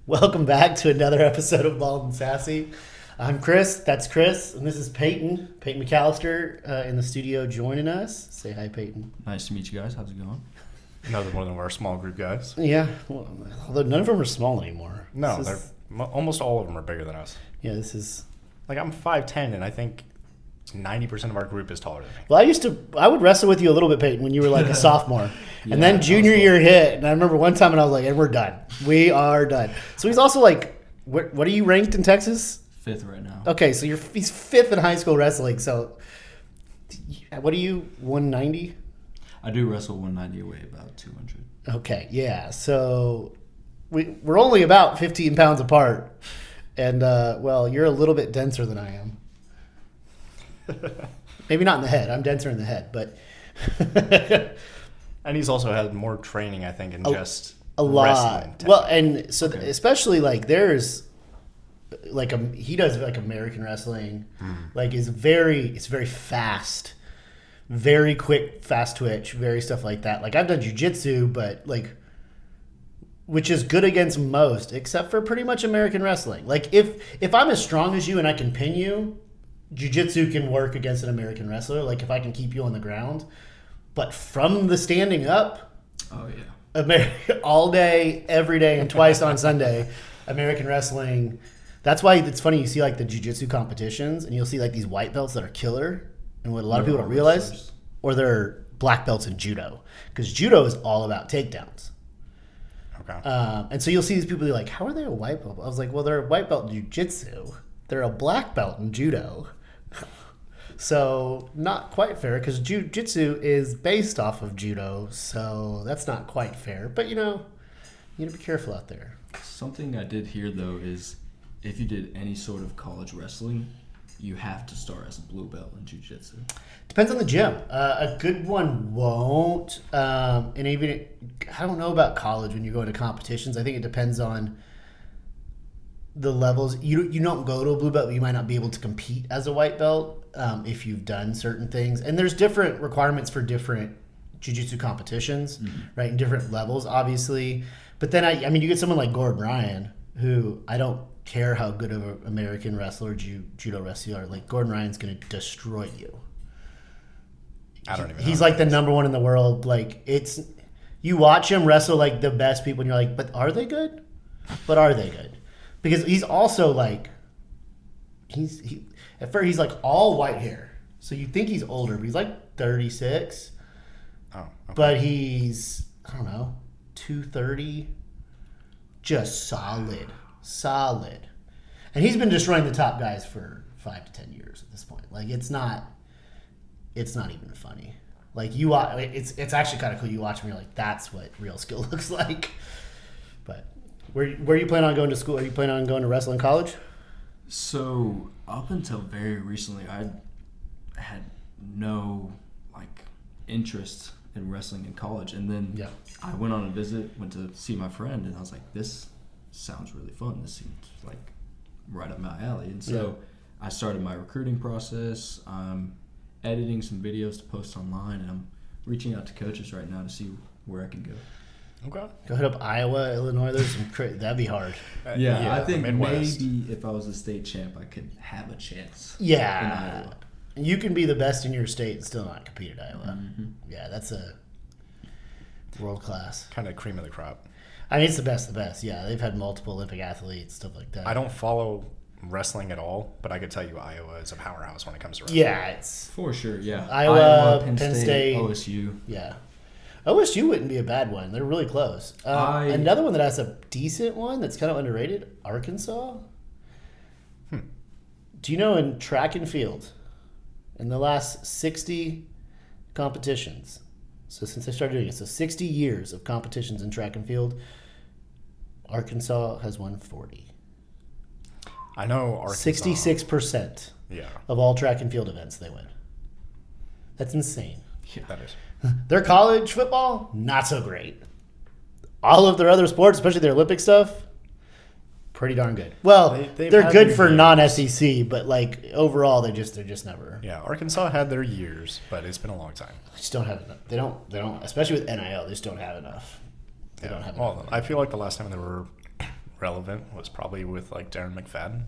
Welcome back to another episode of Bald and Sassy. I'm Chris, that's Chris, and this is Payton McAllister in the studio joining us. Say hi, Payton. Nice to meet you guys. How's it going? Another one of our small group guys. Yeah, well, although none of them are small anymore. No, almost all of them are bigger than us. Yeah, this is... Like, I'm 5'10", and I think 90% of our group is taller than me. Well, I would wrestle with you a little bit, Payton, when you were like a sophomore. Yeah, and then junior year hit, and I remember one time and I was like, and we're done. We are done. So he's also like, what are you ranked in Texas? 5th right now. Okay, so he's 5th in high school wrestling. So what are you, 190? I do wrestle 190 away, about 200. Okay, yeah. So we're only about 15 pounds apart. And, well, you're a little bit denser than I am. Maybe not in the head. I'm denser in the head, but... And he's also had more training, I think, in just a lot. wrestling. Well, and so Okay. especially, like, there's... Like, he does, like, American wrestling. Like, it's very fast. Very quick, fast twitch. Very stuff like that. Like, I've done jiu-jitsu, but, like... Which is good against most, except for pretty much American wrestling. Like, if I'm as strong as you and I can pin you, jiu-jitsu can work against an American wrestler. Like, if I can keep you on the ground. But from the standing up, Oh, yeah. all day, every day, and twice on Sunday, American wrestling. That's why it's funny. You see, like, the jiu-jitsu competitions, and you'll see, like, these white belts that are killer. And what a lot of people don't realize, or they're black belts in judo. Because judo is all about takedowns. Okay. And so you'll see these people be like, how are they a white belt? I was like, well, they're a white belt in jiu-jitsu. They're a black belt in judo. So not quite fair because jiu-jitsu is based off of judo. So that's not quite fair. But, you know, you got to be careful out there. Something I did hear, though, is if you did any sort of college wrestling, you have to start as a blue belt in jiu-jitsu. Depends on the gym. A good one won't. And even, I don't know about college when you're going to competitions. I think it depends on the levels. You don't go to a blue belt, but you might not be able to compete as a white belt if you've done certain things. And there's different requirements for different jiu-jitsu competitions, right? And different levels, obviously. But then, I mean, you get someone like Gordon Ryan, who I don't care how good of an American wrestler, judo wrestler you are. Like, Gordon Ryan's going to destroy you. I don't even know. He's like the number one in the world. Like, you watch him wrestle like the best people, and you're like, but are they good? But are they good? Because he's also like, at first he's like all white hair, so you think he's older, but he's like 36. Oh, okay. But he's, I don't know, 230, just solid, and he's been destroying the top guys for 5 to 10 years at this point. Like, it's not even funny. Like, it's actually kind of cool. You watch him, you're like, that's what real skill looks like. But where you plan on going to school? Are you planning on going to wrestling college? So up until very recently, I had no interest in wrestling in college, and then I went on a visit, went to see my friend, and I was like, this sounds really fun. This seems like right up my alley. And so I started my recruiting process. Editing some videos to post online, and I'm reaching out to coaches right now to see where I can go. Okay. Go hit up Iowa, Illinois. There's some that'd be hard. I think Midwest. maybe if I was a state champ, I could have a chance. Yeah, in Iowa. You can be the best in your state and still not compete at Iowa. Mm-hmm. Yeah, that's a world class. Kind of cream of the crop. I mean, it's the best of the best. Yeah, they've had multiple Olympic athletes, stuff like that. I don't follow wrestling at all, but I could tell you Iowa is a powerhouse when it comes to wrestling. Yeah, it's For sure, yeah. Iowa, Penn State, OSU. yeah. OSU wouldn't be a bad one. They're really close. Another one that has a decent one that's kind of underrated, Arkansas. Do you know in track and field, in the last 60 competitions, so since I started doing it, so 60 years of competitions in track and field, Arkansas has won 40. I know Arkansas. 66% Yeah, of all track and field events they win. That's insane. Yeah. that is. Their college football, not so great. All of their other sports, especially their Olympic stuff, pretty darn good. Well, They've they're had good their for years. non-SEC, but like overall, they're just never. Yeah, Arkansas had their years, but it's been a long time. They just don't have enough. They don't. Especially with NIL, they just don't have enough. They don't have enough. Well, I feel like the last time they were relevant was probably with like Darren McFadden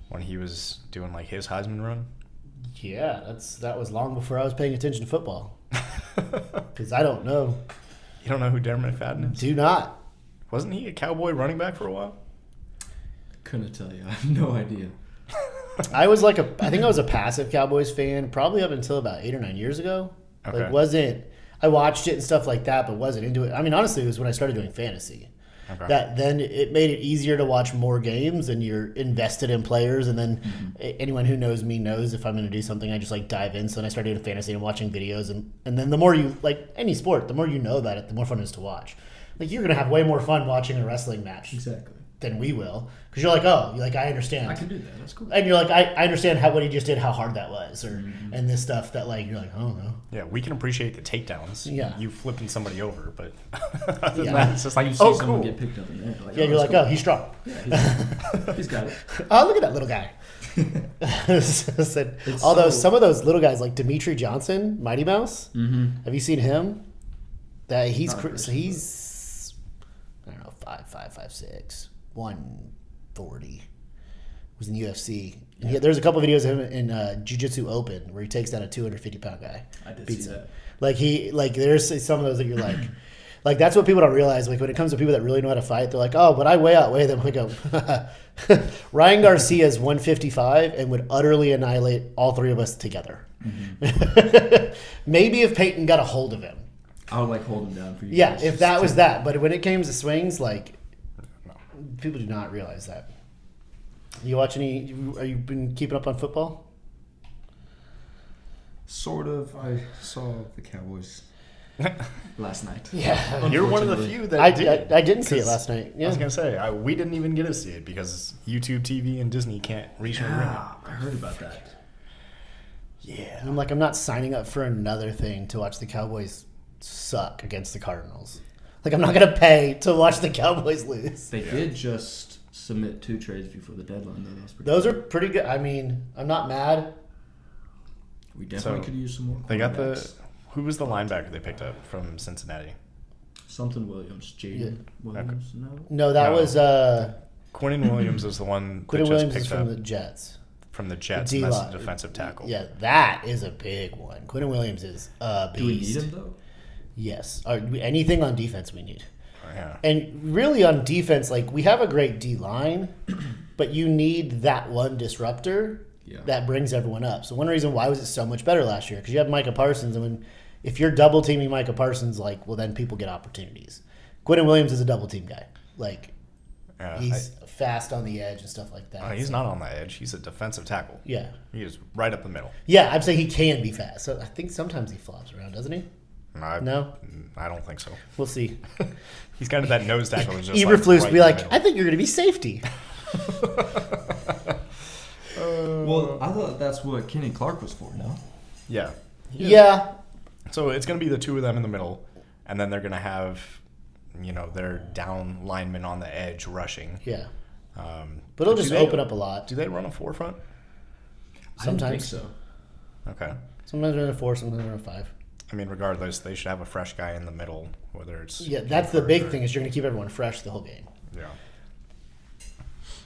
when he was doing like his Heisman run. Yeah, that was long before I was paying attention to football. Because I don't know. You don't know who Darren McFadden is? Do not. Wasn't he a Cowboy running back for a while? Couldn't tell you. I have no idea. I think I was a passive Cowboys fan probably up until about 8 or 9 years ago. Okay. I watched it and stuff like that, but wasn't into it. I mean, honestly, it was when I started doing fantasy. Okay. That then it made it easier to watch more games, and you're invested in players. And then anyone who knows me knows if I'm going to do something, I just like dive in. So then I started doing fantasy and watching videos, and then the more you like any sport, the more you know about it, the more fun it is to watch. Like you're going to have way more fun watching a wrestling match than we will, because you're like, I understand. I can do that. That's cool. And you're like, I understand what he just did, how hard that was, and this stuff that like you're like, oh no. Yeah, we can appreciate the takedowns. Yeah. You flipping somebody over, but other than Yeah. that, it's just like, You see oh, someone cool. get picked up in there. Like, Yeah, you're like, cool. oh, he's strong. Yeah, he's got it. Oh, look at that little guy. Some of those little guys, like Dimitri Johnson, Mighty Mouse. Mm-hmm. Have you seen him? That he's Not he's I don't know 5'5", 5'6", 140. Was in the UFC. Yeah. There's a couple videos of him in Jiu-Jitsu Open where he takes down a 250-pound guy. I did beats see him. that. There's some of those that you're like. Like, that's what people don't realize. Like, when it comes to people that really know how to fight, they're like, oh, but I outweigh them. I go, Ryan Garcia is 155 and would utterly annihilate all three of us together. Mm-hmm. Maybe if Payton got a hold of him. I would, like, hold him down for you. Yeah, if that was that. But when it came to swings, like, people do not realize that. You watch any – are you been keeping up on football? Sort of. I saw the Cowboys last night. Yeah. You're one of the few that I didn't see it 'cause last night. Yeah. I was going to say, we didn't even get to see it because YouTube TV and Disney can't reach an agreement. I heard about that. Yeah. I'm like, I'm not signing up for another thing to watch the Cowboys suck against the Cardinals. Like, I'm not going to pay to watch the Cowboys lose. They did just submit 2 trades before the deadline, though. Those are pretty good. I mean, I'm not mad. We definitely could use some more. They got who was the linebacker they picked up from Cincinnati? Something Williams. Jaden Williams? No, that was Quinnen Williams is the one Quinnen that Williams just is picked from up the Jets. from the Jets, and that's the defensive tackle. Yeah, that is a big one. Quinnen Williams is a beast. Do we need him, though? Yes. Anything on defense we need. Yeah. And really on defense, like, we have a great D-line, but you need that one disruptor that brings everyone up. So one reason why was it so much better last year? Because you have Micah Parsons, and if you're double-teaming Micah Parsons, like, well, then people get opportunities. Quinnen Williams is a double-team guy. Like, he's fast on the edge and stuff like that. He's not on the edge. He's a defensive tackle. Yeah. He is right up the middle. Yeah, I'd say he can be fast. So I think sometimes he flops around, doesn't he? No? I don't think so. We'll see. He's kind of that nose tackle. Just Eberflus be like, I think you're going to be safety. Well, I thought that's what Kenny Clark was for, no? Yeah. Yeah. So it's going to be the two of them in the middle, and then they're going to have, their down linemen on the edge rushing. Yeah. But it'll just open up a lot. Do they run a 4 front? Sometimes. I don't think so. Okay. Sometimes they're in a 4, sometimes they're in a 5. I mean, regardless, they should have a fresh guy in the middle, whether it's... Yeah, that's the big thing is you're going to keep everyone fresh the whole game. Yeah.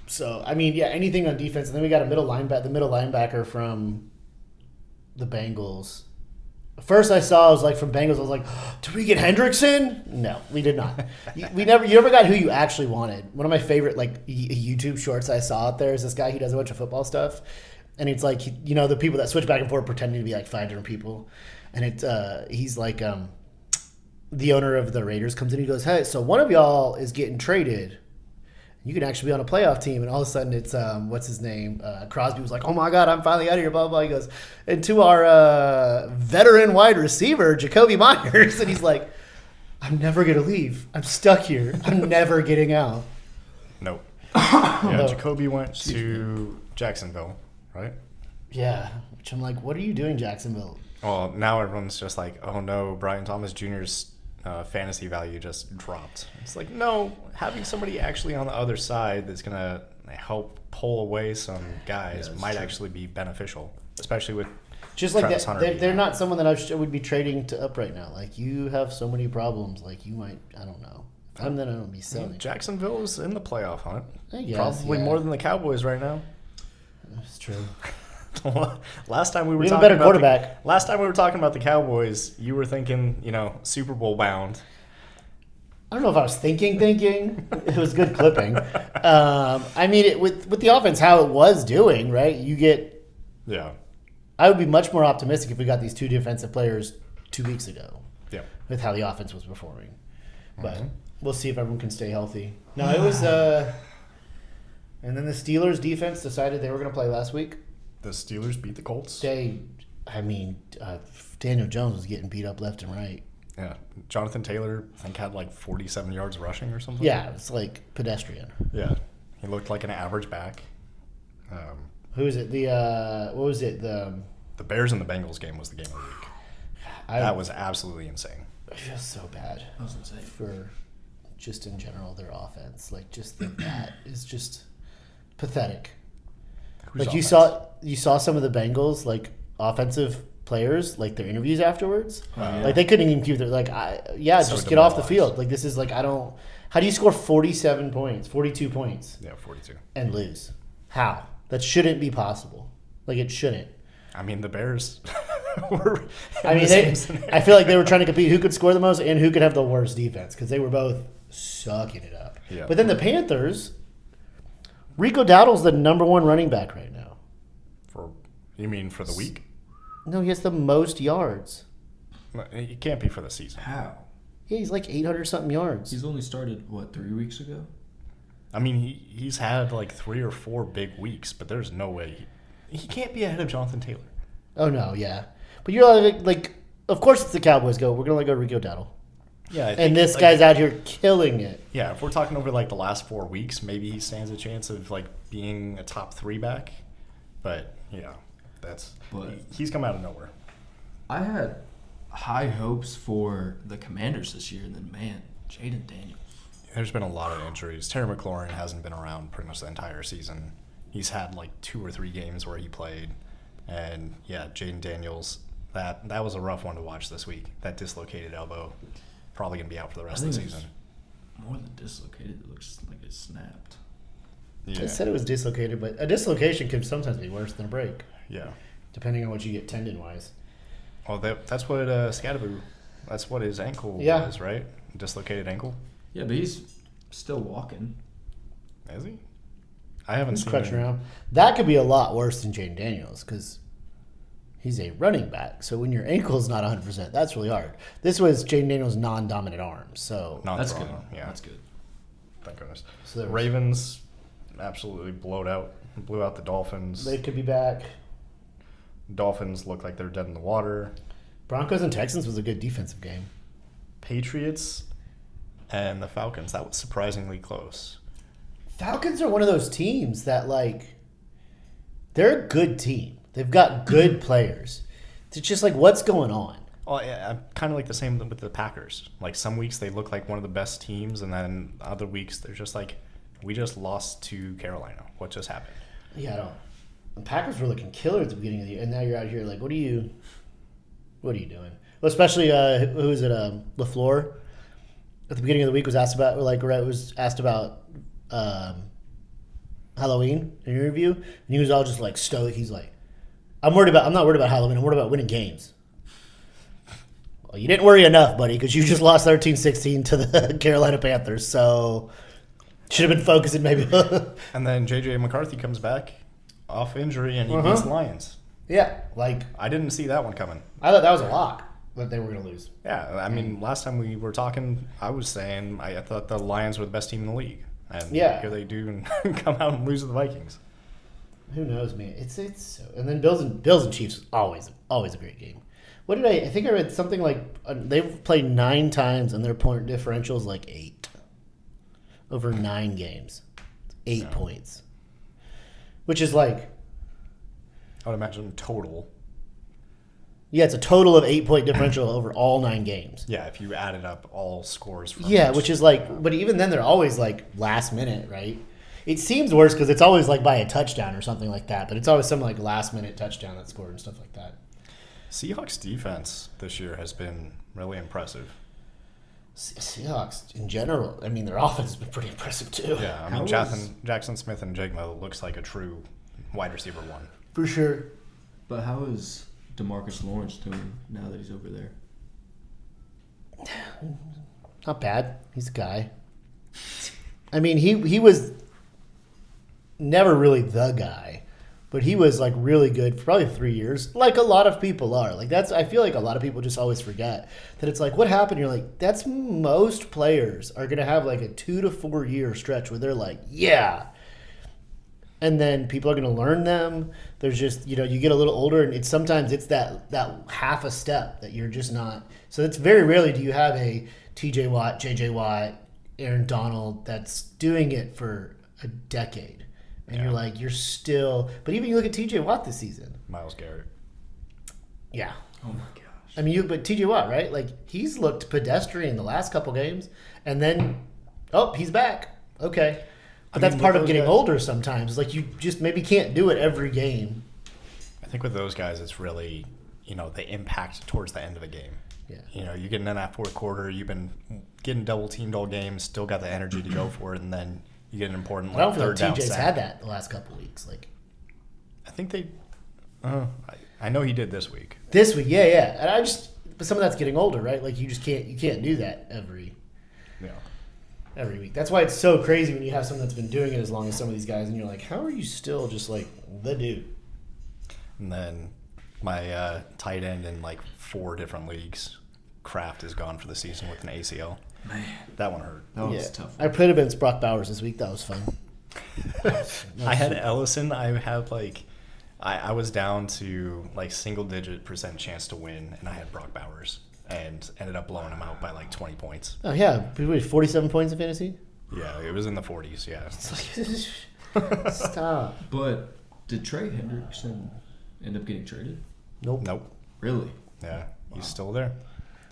So, I mean, yeah, anything on defense. And then we got the middle linebacker from the Bengals. First I was like, from Bengals, I was like, did we get Hendrickson? No, we did not. You never got who you actually wanted. One of my favorite, like, YouTube shorts I saw out there is this guy who does a bunch of football stuff. And it's like, the people that switch back and forth pretending to be like 5 different people. And he's like, the owner of the Raiders comes in and he goes, hey, so one of y'all is getting traded. You can actually be on a playoff team. And all of a sudden it's, what's his name? Crosby was like, oh my God, I'm finally out of here, blah, blah. He goes, and to our veteran wide receiver, Jacoby Myers. And he's like, I'm never going to leave. I'm stuck here. I'm never getting out. Nope. Yeah, Jacoby went to Jacksonville, right? Yeah, which I'm like, what are you doing, Jacksonville? Well, now everyone's just like, oh no, Brian Thomas Jr.'s fantasy value just dropped. It's like, no, having somebody actually on the other side that's going to help pull away some guys might actually be beneficial, especially with just like Travis that. Hunter. They're not someone that I would be trading up right now. Like, you have so many problems. Like, you might, I don't know. I'm then I'll be selling. Jacksonville is in the playoff hunt. I guess, Probably more than the Cowboys right now. That's true. Last time we were have talking a better about quarterback. Last time we were talking about the Cowboys, you were thinking, Super Bowl bound. I don't know if I was thinking. It was good clipping. I mean, with the offense, how it was doing, right? Yeah. I would be much more optimistic if we got these two defensive players 2 weeks ago. Yeah. With how the offense was performing, but Mm-hmm. we'll see if everyone can stay healthy. No, it was. And then the Steelers defense decided they were going to play last week. The Steelers beat the Colts. Daniel Jones was getting beat up left and right. Yeah. Jonathan Taylor, I think, had like 47 yards rushing or something. Yeah, it's like pedestrian. Yeah. He looked like an average back. Who is it? What was it? The Bears and the Bengals game was the game of the week. That was absolutely insane. I feel so bad. I was insane. For just in general their offense. Like just that is just pathetic. Who's like offense? you saw some of the Bengals like offensive players like their interviews afterwards. Yeah. Like they couldn't even keep their So just get off the demoralized. field. Like this is like how do you score 47 points, 42 points Yeah, 42. and lose? How? That shouldn't be possible. Like it shouldn't. I mean, the Bears were. I feel like they were trying to compete who could score the most and who could have the worst defense because they were both sucking it up. Yeah. But then the Panthers, Rico Dowdle's the number one running back right now. You mean for the week? No, he has the most yards. It can't be for the season. How? Yeah, he's like 800 something yards. He's only started, 3 weeks ago? I mean, he's had like 3 or 4 big weeks, but there's no way he can't be ahead of Jonathan Taylor. Oh no, yeah, but you're like, of course it's the Cowboys. We're gonna let go Rico Dowdle. Yeah, And this guy's out here killing it. Yeah, if we're talking over like the last 4 weeks, maybe he stands a chance of like being a top 3 back. But he's come out of nowhere. I had high hopes for the Commanders this year, and then man, Jaden Daniels. There's been a lot of injuries. Terry McLaurin hasn't been around pretty much the entire season. He's had like 2 or 3 games where he played. And yeah, Jaden Daniels, that was a rough one to watch this week. That dislocated elbow, probably going to be out for the rest of the season. More than dislocated, it looks like it snapped. Yeah. I said it was dislocated, but a dislocation can sometimes be worse than a break, Yeah. depending on what you get tendon-wise. Well, that's what Scadaboo, that's what his ankle is, right? Dislocated ankle. Yeah, but he's still walking. Is he? I haven't He's seen crutching him. around. That could be a lot worse than Jaden Daniels because he's a running back. So when your ankle is not 100%, that's really hard. This was Jaden Daniels' non-dominant arm. So That's good. Yeah, That's good. thank goodness. So there was- Ravens absolutely blew out the Dolphins. they could be back. Dolphins look like they're dead in the water. Broncos and Texans was a good defensive game. Patriots and the Falcons, that was surprisingly close. Falcons are one of those teams that, like, they're a good team. They've got good players. It's just like, what's going on? Oh, yeah, I'm kind of like the same with the Packers. Like, some weeks they look like one of the best teams, and then other weeks they're just like, we just lost to Carolina. What just happened? Yeah, I don't. The Packers were looking killer at the beginning of the year, and now you're out here like, what are you doing? Well, especially who is it? LaFleur at the beginning of the week was asked about Halloween in an interview, and he was all just like stoic. He's like, I'm not worried about Halloween. I'm worried about winning games. Well, you didn't worry enough, buddy, because you just lost 13-16 to the Carolina Panthers. So should have been focusing maybe. And then J.J. McCarthy comes back off injury, and he beats the Lions. Yeah, like I didn't see that one coming. I thought that was a lock that they were going to lose. Yeah, I mean, last time we were talking, I was saying I thought the Lions were the best team in the league. And here they do and come out and lose to the Vikings. Who knows, man? It's so, and then Bills and Chiefs always a great game. What did I think I read something like they've played 9 times and their point differential is like 8 over 9 games, 8 points, which is like I would imagine total. Yeah, it's a total of 8-point differential over all 9 games. Yeah, if you added up all scores from which is like, but even then they're always like last minute, right? It seems worse because it's always like by a touchdown or something like that, but it's always some like last minute touchdown that's scored and stuff like that. Seahawks defense this year has been really impressive. Seahawks in general, I mean, their offense has been pretty impressive too. Yeah, I mean, Jackson Smith and Jigma looks like a true wide receiver one. For sure. But how is DeMarcus Lawrence doing now that he's over there? Not bad. He's a guy. I mean, he was never really the guy, but he was like really good for probably 3 years, like a lot of people are. Like I feel like a lot of people just always forget that it's like, what happened? You're like, that's most players are gonna have like a 2 to 4 year stretch where they're like, yeah. And then people are going to learn them. There's just, you get a little older, and sometimes it's that half a step that you're just not. So it's very rarely do you have a TJ Watt, JJ Watt, Aaron Donald that's doing it for a decade. And you're like, you're still. But even you look at TJ Watt this season. Myles Garrett. Yeah. Oh my gosh. I mean, but TJ Watt, right? Like, he's looked pedestrian the last couple games, and then, he's back. Okay. But that's part of getting older sometimes. Like, you just maybe can't do it every game. I think with those guys, it's really, the impact towards the end of a game. Yeah. You get in that fourth quarter, you've been getting double teamed all game, still got the energy to go for it, and then you get an important I don't feel third like down TJ's sack. had that the last couple weeks. Like, I think they. I know he did this week. This week, yeah. And but some of that's getting older, right? Like, you can't do that every week. That's why it's so crazy when you have someone that's been doing it as long as some of these guys, and you're like, how are you still just like the dude? And then my tight end in like 4 different leagues, Kraft, is gone for the season with an ACL. Man, that one hurt. That was tough. I played against Brock Bowers this week. That was fun. I had Ellison. I had I was down to like single-digit % chance to win, and I had Brock Bowers, and ended up blowing him out by like 20 points. Oh yeah, 47 points in fantasy. Yeah, it was in the 40s. Yeah. Stop. But did Trey Hendrickson end up getting traded? Nope. Really? Yeah, he's still there.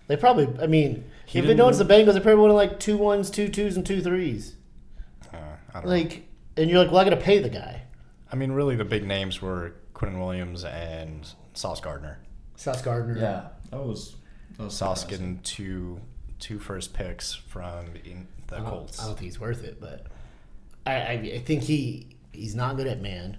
They probably. I mean, if it knows the Bengals, they probably won like 2 1s, 2 2s, and 2 3s. I don't know. And you're like, well, I got to pay the guy. I mean, really, the big names were Quinnen Williams and Sauce Gardner. Yeah, that was Sauce getting two first picks from the Colts. I don't think he's worth it, but I think he's not good at man.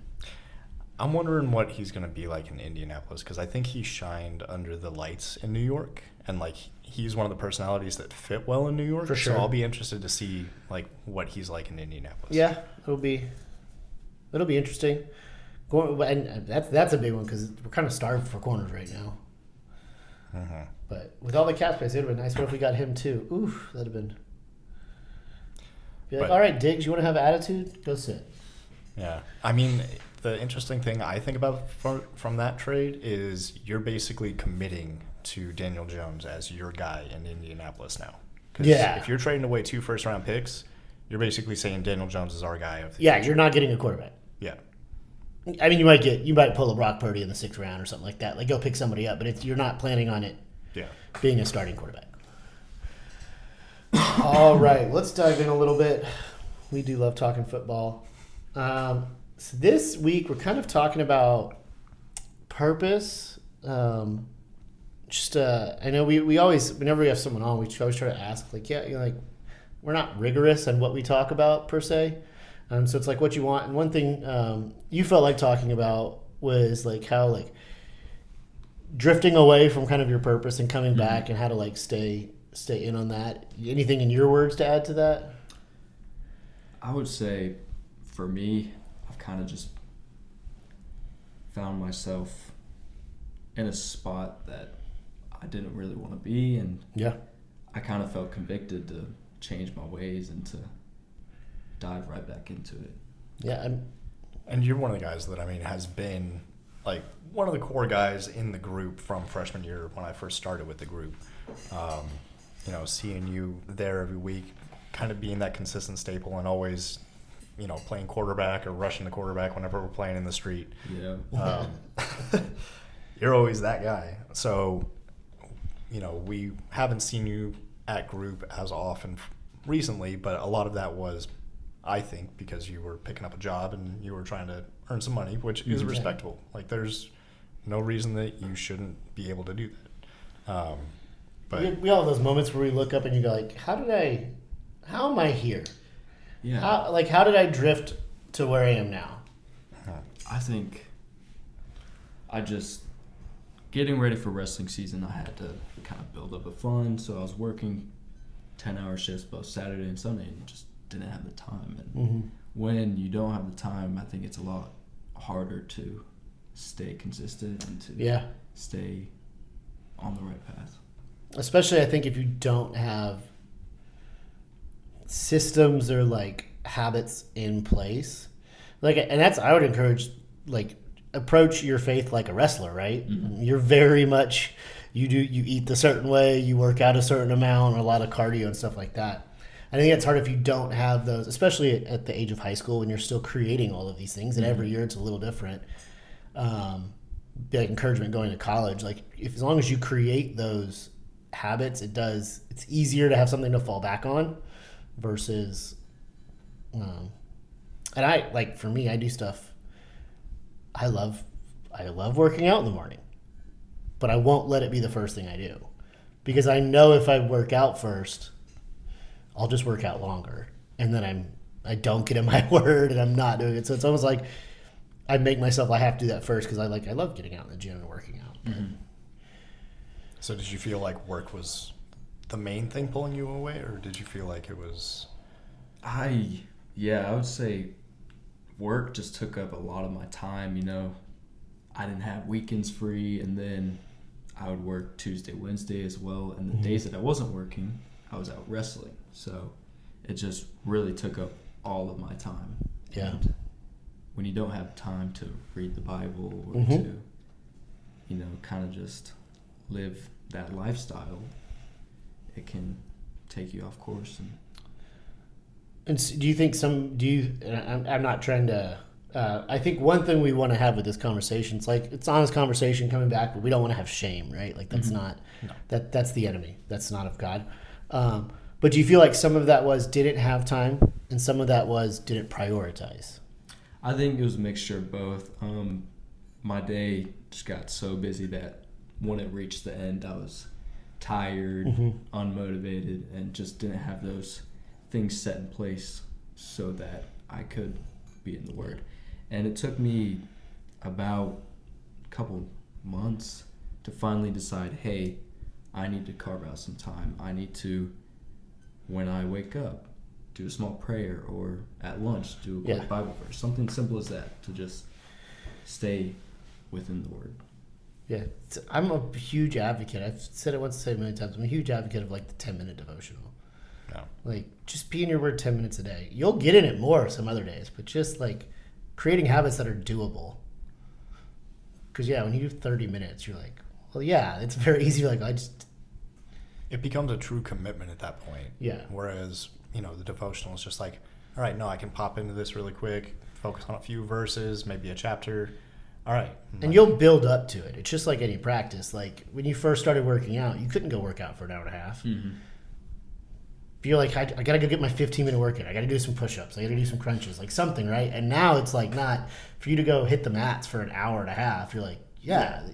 I'm wondering what he's going to be like in Indianapolis, because I think he shined under the lights in New York, and like he's one of the personalities that fit well in New York. For sure. So I'll be interested to see like what he's like in Indianapolis. Yeah, it'll be interesting. And that's a big one because we're kind of starved for corners right now. Mm-hmm. But with all the cap space, it would have been nice. What if we got him too? Oof, that'd have been. Be like, all right, Diggs, you want to have attitude? Go sit. Yeah, I mean, the interesting thing I think about from that trade is you're basically committing to Daniel Jones as your guy in Indianapolis now. Yeah. If you're trading away 2 first-round picks, you're basically saying Daniel Jones is our guy of the Yeah, future. you're not getting a quarterback. Yeah. I mean, you might pull a Brock Purdy in the 6th round or something like that. Like, go pick somebody up, but you're not planning on it being a starting quarterback. All right, let's dive in a little bit. We do love talking football. So this week we're kind of talking about purpose. I know we always, whenever we have someone on, we always try to ask, like, we're not rigorous on what we talk about per se. So it's like what you want. And one thing you felt like talking about was like how like drifting away from kind of your purpose and coming back, and how to like stay in on that. Anything in your words to add to that? I would say for me, I've kind of just found myself in a spot that I didn't really want to be, and I kind of felt convicted to change my ways and to dive right back into it. Yeah, and you're one of the guys that, I mean, has been like one of the core guys in the group from freshman year when I first started with the group. Seeing you there every week, kind of being that consistent staple, and always, playing quarterback or rushing the quarterback whenever we're playing in the street. Yeah. You're always that guy. So, we haven't seen you at group as often recently, but a lot of that was, I think, because you were picking up a job and you were trying to earn some money, which is respectable. Like, there's no reason that you shouldn't be able to do that. But we all have those moments where we look up and you go like, how am I here? Yeah. How did I drift to where I am now? I think getting ready for wrestling season, I had to kind of build up a fund. So I was working 10-hour shifts both Saturday and Sunday and just didn't have the time. And when you don't have the time, I think it's a lot harder to stay consistent and to stay on the right path. Especially, I think if you don't have systems or like habits in place, I would encourage approach your faith like a wrestler, right? Mm-hmm. You're very much you eat the certain way, you work out a certain amount, or a lot of cardio and stuff like that. I think it's hard if you don't have those, especially at the age of high school when you're still creating all of these things, and every year it's a little different. Encouragement going to college, as long as you create those habits, it's easier to have something to fall back on versus and for me, I do stuff I love working out in the morning, but I won't let it be the first thing I do, because I know if I work out first, I'll just work out longer, and then I don't get in my word and I'm not doing it. So it's almost like I make myself, I have to do that first because I love getting out in the gym and working out. Mm-hmm. So did you feel like work was the main thing pulling you away, or did you feel like it was? I would say work just took up a lot of my time. I didn't have weekends free, and then I would work Tuesday, Wednesday as well. And the days that I wasn't working, I was out wrestling. So it just really took up all of my time. Yeah. And when you don't have time to read the Bible or to, kind of just live that lifestyle, it can take you off course. And so do you think I'm not trying to, I think one thing we want to have with this conversation, it's honest conversation coming back, but we don't want to have shame, right? That's not, that's the enemy. That's not of God. But do you feel like some of that was didn't have time and some of that was didn't prioritize? I think it was a mixture of both. My day just got so busy that when it reached the end, I was tired, unmotivated, and just didn't have those things set in place so that I could be in the Word. And it took me about a couple months to finally decide, hey, I need to carve out some time. I need to, when I wake up, do a small prayer, or at lunch, do a quick Bible verse. Something simple as that, to just stay within the Word. Yeah, I'm a huge advocate. I've said it once, said it many times. I'm a huge advocate of the 10-minute devotional. No. Just be in your Word 10 minutes a day. You'll get in it more some other days, but just creating habits that are doable. Because when you do 30 minutes, you're like, well, yeah, it's very easy. It becomes a true commitment at that point. Yeah. Whereas, the devotional is just all right, no, I can pop into this really quick, focus on a few verses, maybe a chapter. All right. And you'll build up to it. It's just like any practice. When you first started working out, you couldn't go work out for an hour and a half. Mm-hmm. You're like, I got to go get my 15-minute workout. I got to do some push-ups. I got to do some crunches, something, right? And now it's not for you to go hit the mats for an hour and a half. You're like,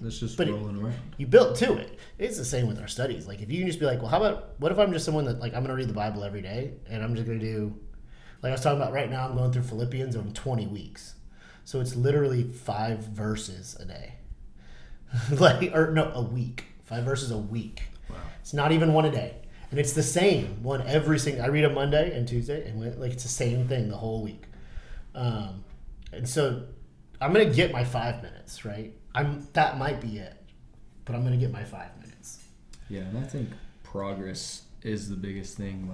let's just rolling around. You built to it. It's the same with our studies. If you can just be what if I'm just someone that I'm going to read the Bible every day, and I'm just going to do, I was talking about right now, I'm going through Philippians on 20 weeks. So it's literally 5 verses a day. A week. 5 verses a week. Wow. It's not even one a day. And it's the same one every single. I read it Monday and Tuesday, and it's the same thing the whole week. And so I'm gonna get my 5 minutes, right? That might be it, but I'm gonna get my 5 minutes. Yeah, and I think progress is the biggest thing.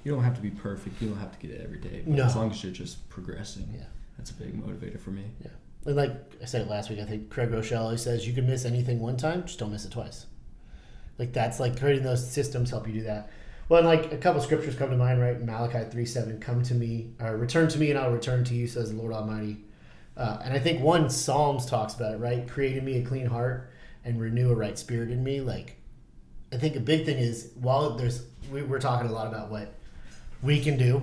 You don't have to be perfect. You don't have to get it every day. But as long as you're just progressing, that's a big motivator for me. Yeah, and I said it last week. I think Craig Rochelle always says, you can miss anything one time, just don't miss it twice. That's creating those systems help you do that. Well, and a couple scriptures come to mind, right? Malachi 3:7, come to me, or return to me and I'll return to you, says the Lord Almighty. And I think Psalms talks about it, right? Create in me a clean heart and renew a right spirit in me. I think a big thing is, while we're talking a lot about what we can do,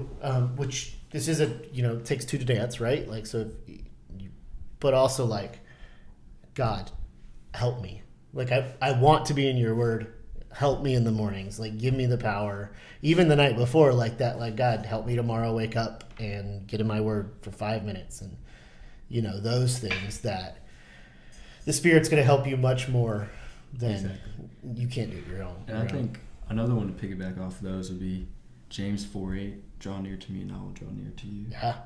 which this is takes two to dance, right? But also God, help me. I want to be in your Word. help me in the mornings. Like, give me the power. Even the night before, like that, like, God, help me tomorrow, wake up and get in my word for 5 minutes. And, those things that the Spirit's going to help you much more than you can't do it your own. And I think another one to piggyback off of those would be James 4:8, draw near to me and I will draw near to you. Yeah.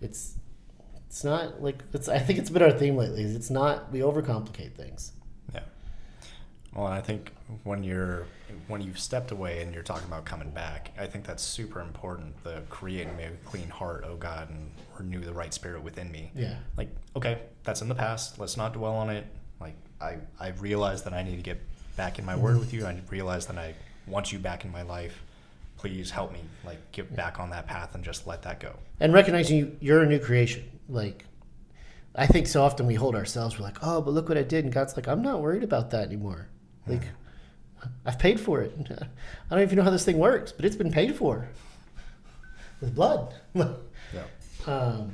It's not like, I think it's been our theme lately. It's not, we overcomplicate things. Yeah. Well, and I think when you've stepped away and you're talking about coming back, I think that's super important. The create in me a clean heart, oh God, and renew the right spirit within me. Yeah. Like, okay, that's in the past. Let's not dwell on it. Like, I realize that I need to get back in my word with you. I realize that I want you back in my life. Please help me, like, get back on that path and just let that go. And recognizing you're a new creation. Like, I think so often we hold ourselves, we're like, oh, but look what I did. And God's like, I'm not worried about that anymore. Like, I've paid for it. I don't even know how this thing works, but it's been paid for with blood. Yeah.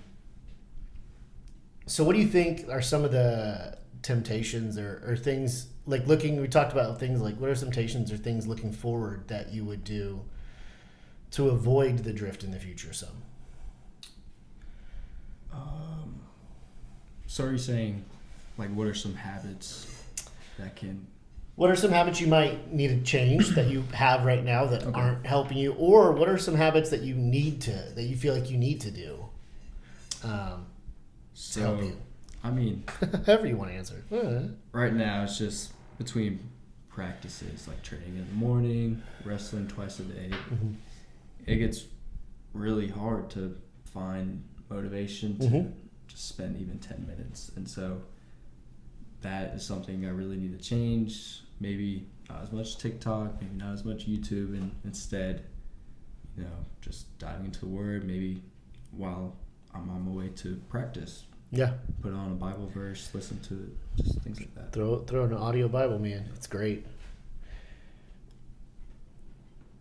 So what do you think are some of the temptations or things, like we talked about things like, what are some temptations or things looking forward that you would do to avoid the drift in the future some? So are you saying, like, what are some habits that can... What are some habits you might need to change that you have right now that aren't helping you? Or what are some habits that that you feel like you need to do to help you? I mean... However you want to answer. Right now, it's just between practices, like training in the morning, wrestling twice a day. Mm-hmm. It gets really hard to find motivation to just spend even 10 minutes. And so that is something I really need to change. Maybe not as much TikTok, maybe not as much YouTube, and instead, just diving into the Word, maybe while I'm on my way to practice. Yeah. Put on a Bible verse, listen to it, just things like that. Throw in an audio Bible, man. It's great.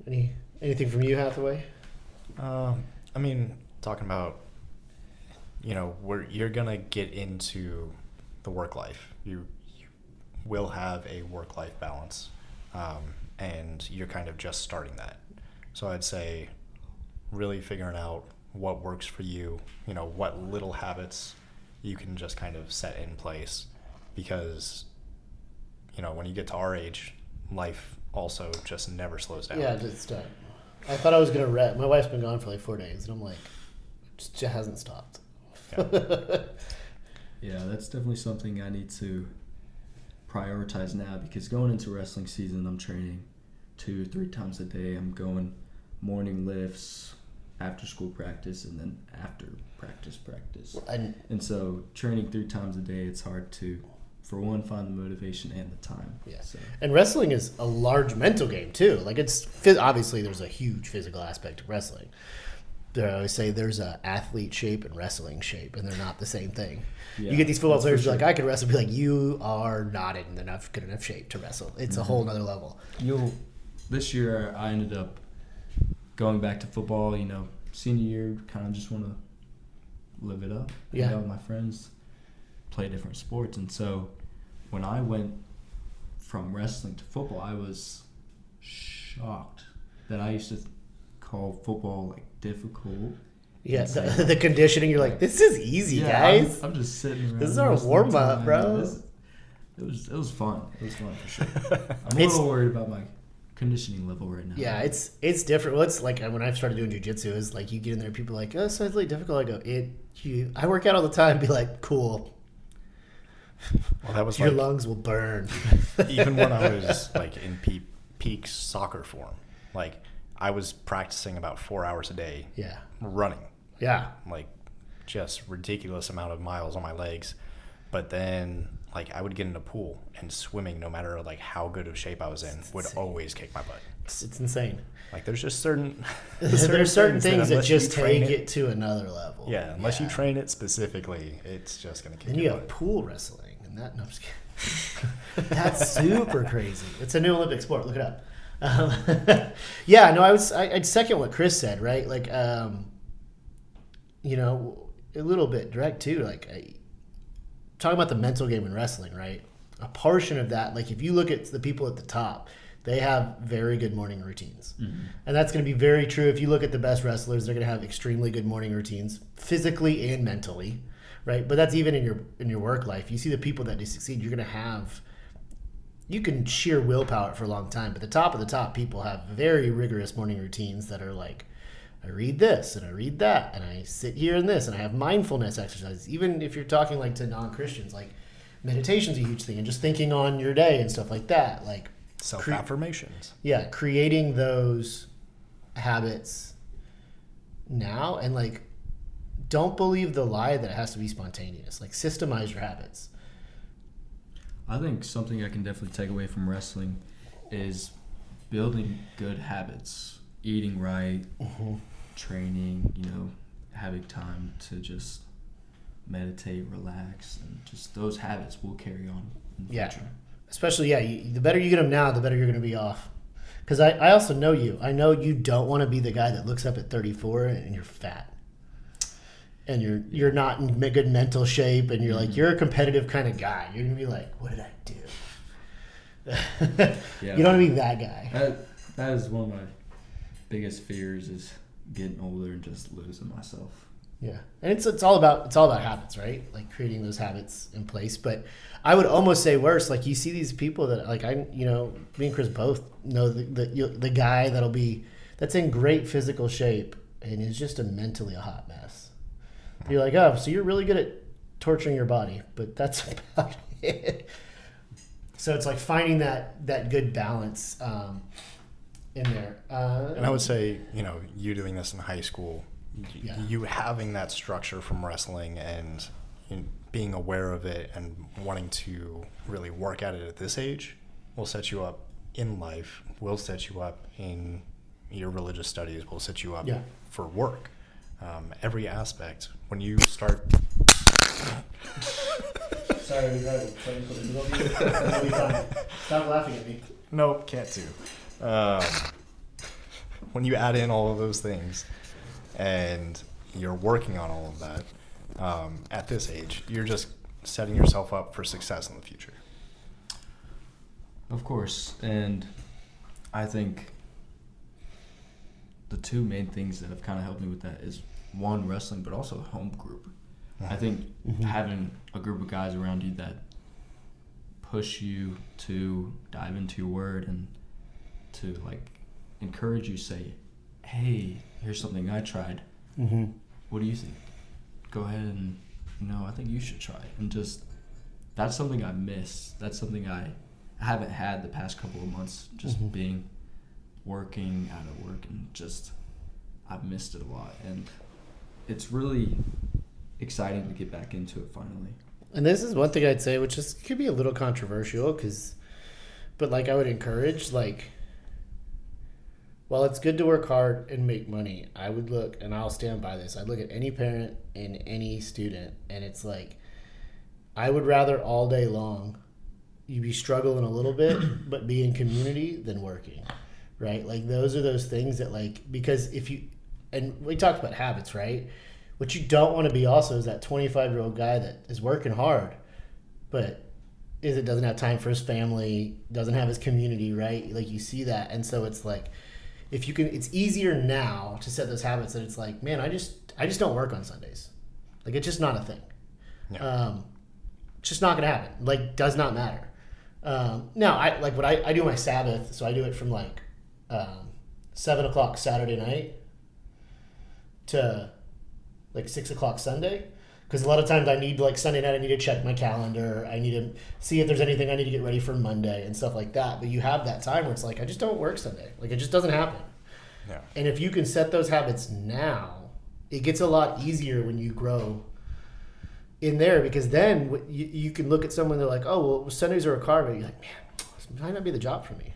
Anything from you, Hathaway? I mean, talking about, where you're going to get into the work life. You will have a work-life balance, and you're kind of just starting that. So I'd say really figuring out what works for you, what little habits you can just kind of set in place, because, when you get to our age, life also just never slows down. Yeah, it's done. I thought I was going to rest. My wife's been gone for like 4 days, and I'm like, it just hasn't stopped. Yeah. Yeah, that's definitely something I need to prioritize now, because going into wrestling season, I'm training 2-3 times a day. I'm going morning lifts, after school practice, and then after practice. And so training 3 times a day, it's hard to, for one, find the motivation and the time. Yeah. So. And wrestling is a large mental game too. Like, it's obviously there's a huge physical aspect of wrestling. I always say there's a athlete shape and wrestling shape, and they're not the same thing. Yeah, you get these football players who are like, I could wrestle, be like, you are not in good enough shape to wrestle. It's a whole nother level. This year I ended up going back to football. Senior year, kind of just want to live it up. Yeah. With my friends, play different sports, and so when I went from wrestling to football, I was shocked that I used to call football like difficult. Yeah, the conditioning, you're like, this is easy, guys. I'm just sitting around. This is our warm up, bro. It was fun. It was fun for sure. I'm a little worried about my conditioning level right now. Yeah, it's different. Well, it's like when I started doing jiu-jitsu, is like you get in there, people are like, oh, so it's really difficult. I go, I work out all the time. Be like, cool. Well, that was your lungs will burn. Even when I was like in peak soccer form, like I was practicing about 4 hours a day. Yeah. Running. Yeah. Like just ridiculous amount of miles on my legs. But then like I would get in a pool, and swimming, no matter like how good of shape I was in, would always kick my butt. It's insane. Like there's just certain things that just take it to another level. Yeah, unless you train it specifically, it's just gonna kick. And you have pool wrestling, and that. No, I'm just kidding. That's super crazy. It's a new Olympic sport. Look it up. Yeah, no, I'd second what Chris said. Right, like a little bit direct too. Like talking about the mental game in wrestling, right? a portion of that, like if you look at the people at the top, they have very good morning routines. Mm-hmm. And that's going to be very true. If you look at the best wrestlers, they're going to have extremely good morning routines, physically and mentally, right? But that's even in your work life. You see the people that do succeed, you're going to have, you can sheer willpower for a long time, but the top of the top people have very rigorous morning routines that are like, I read this and I read that and I sit here in this and I have mindfulness exercises. Even if you're talking like to non-Christians, like meditation's a huge thing and just thinking on your day and stuff like that. Like self-affirmations. Creating those habits now, and like don't believe the lie that it has to be spontaneous. Like systemize your habits. I think something I can definitely take away from wrestling is building good habits, eating right, training, having time to just meditate, relax, and just those habits will carry on in the future. Especially, the better you get them now, the better you're going to be off. Because I also know you. I know you don't want to be the guy that looks up at 34 and you're fat. And you're not in good mental shape, and you're like, you're a competitive kind of guy. You're going to be like, what did I do? You don't want to be that guy. That is one of my biggest fears, is getting older and just losing myself. Yeah, and it's all about habits, right? Like creating those habits in place. But I would almost say worse. Like you see these people that, like me and Chris both know the guy that's in great physical shape and is just mentally a hot mess. You're like, oh, so you're really good at torturing your body, but that's about it. So it's like finding that good balance in there. And I would say, you doing this in high school, you having that structure from wrestling and being aware of it and wanting to really work at it at this age will set you up in life, will set you up in your religious studies, will set you up for work. Every aspect. When you start... Sorry, we got it. That'll be fine. Stop laughing at me. Nope, can't do. When you add in all of those things and you're working on all of that, at this age, you're just setting yourself up for success in the future. Of course, and I think the two main things that have kind of helped me with that is, one, wrestling, but also home group. I think having a group of guys around you that push you to dive into your word and to encourage you, say, hey, here's something I tried. What do you think? Go ahead and, I think you should try it. And just, that's something I miss. That's something I haven't had the past couple of months, just working out of work, and just, I've missed it a lot. And it's really exciting to get back into it finally. And this is one thing I'd say, which could be a little controversial, but I would encourage, while it's good to work hard and make money, I would look, and I'll stand by this, I'd look at any parent and any student, and it's I would rather all day long you be struggling a little bit, but be in community than working, right? Those are those things that because if you, and we talked about habits, right? What you don't want to be also is that 25-year-old guy that is working hard, but doesn't have time for his family, doesn't have his community, right? You see that. And so it's if you can, it's easier now to set those habits that it's man, I just don't work on Sundays. It's just not a thing. Yeah. It's just not going to happen. Does not matter. Now I do my Sabbath, so I do it from 7:00 Saturday night to 6:00 Sunday, because a lot of times I need Sunday night I need to check my calendar, I need to see if there's anything I need to get ready for Monday and stuff like that. But you have that time where it's I just don't work Sunday, it just doesn't happen. Yeah. And if you can set those habits now, it gets a lot easier when you grow in there, because then you can look at someone, they're oh, well, Sundays are a car, but you're man, this might not be the job for me.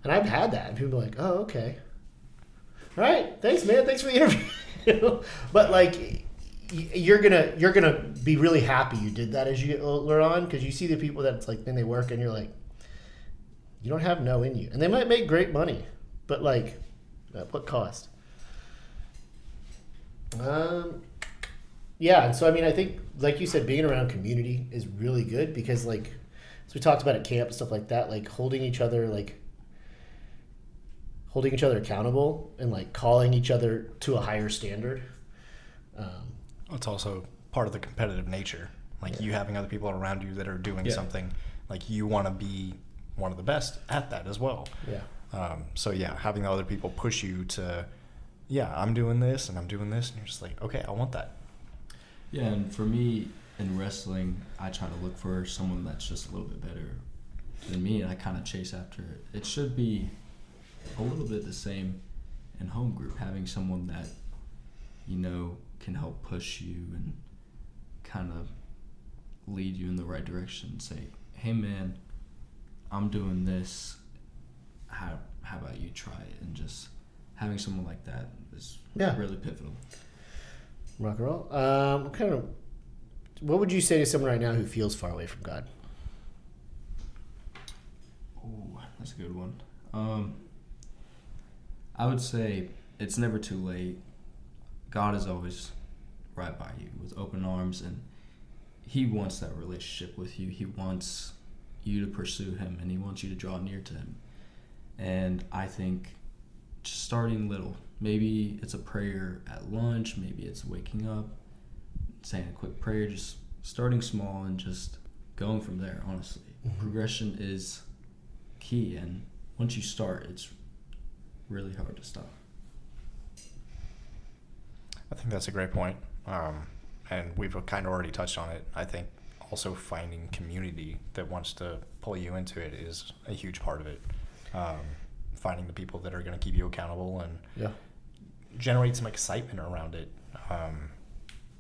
And I've had that, and people are oh, okay, all right, thanks man, thanks for the interview. But you're gonna be really happy you did that as you get older on, because you see the people that it's then they work and you're you don't have no in you, and they might make great money, but at what cost? Yeah, and so I think, you said, being around community is really good, because we talked about at camp and stuff like that, like holding each other accountable and like calling each other to a higher standard. It's also part of the competitive nature. Like you having other people around you that are doing something, like you want to be one of the best at that as well. Yeah. So having the other people push you to, I'm doing this and I'm doing this, and you're just like, okay, I want that. Yeah, and for me in wrestling, I try to look for someone that's just a little bit better than me, and I kind of chase after it. It should be a little bit the same in home group, having someone that can help push you and kind of lead you in the right direction. Say, hey man, I'm doing this, how about you try it? And just having someone like that is really pivotal. Rock and roll. What would you say to someone right now who feels far away from God? Oh, that's a good one. I would say it's never too late. God is always right by you with open arms, and he wants that relationship with you. He wants you to pursue him, and he wants you to draw near to him. And I think just starting little, maybe it's a prayer at lunch, maybe it's waking up, saying a quick prayer, just starting small and just going from there, honestly. Mm-hmm. Progression is key, and once you start, it's really hard to stop. I think that's a great point. And we've kind of already touched on it. I think also finding community that wants to pull you into it is a huge part of it. Finding the people that are going to keep you accountable and generate some excitement around it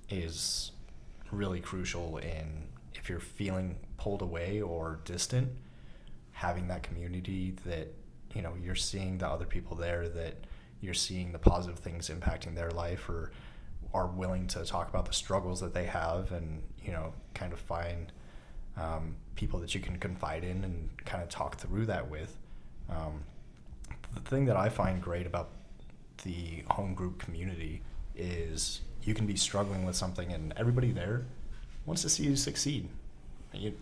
is really crucial in if you're feeling pulled away or distant, having that community that, you're seeing the other people there, that you're seeing the positive things impacting their life or are willing to talk about the struggles that they have and, kind of find people that you can confide in and kind of talk through that with. The thing that I find great about the home group community is you can be struggling with something and everybody there wants to see you succeed.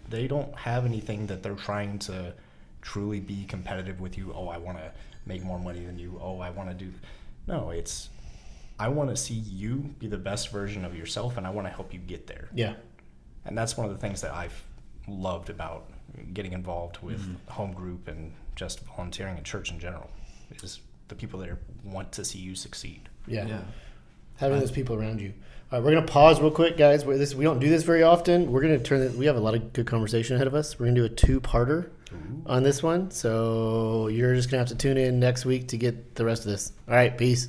They don't have anything that they're trying to truly be competitive with you. Oh, I want to make more money than you. Oh, I want to do. No, it's I want to see you be the best version of yourself, and I want to help you get there. Yeah. And that's one of the things that I've loved about getting involved with home group and just volunteering at church in general is the people that want to see you succeed. Yeah. Having those people around you. All right, we're going to pause real quick, guys. We don't do this very often. We're going to we have a lot of good conversation ahead of us. We're going to do a two-parter on this one. So you're just going to have to tune in next week to get the rest of this. All right, peace.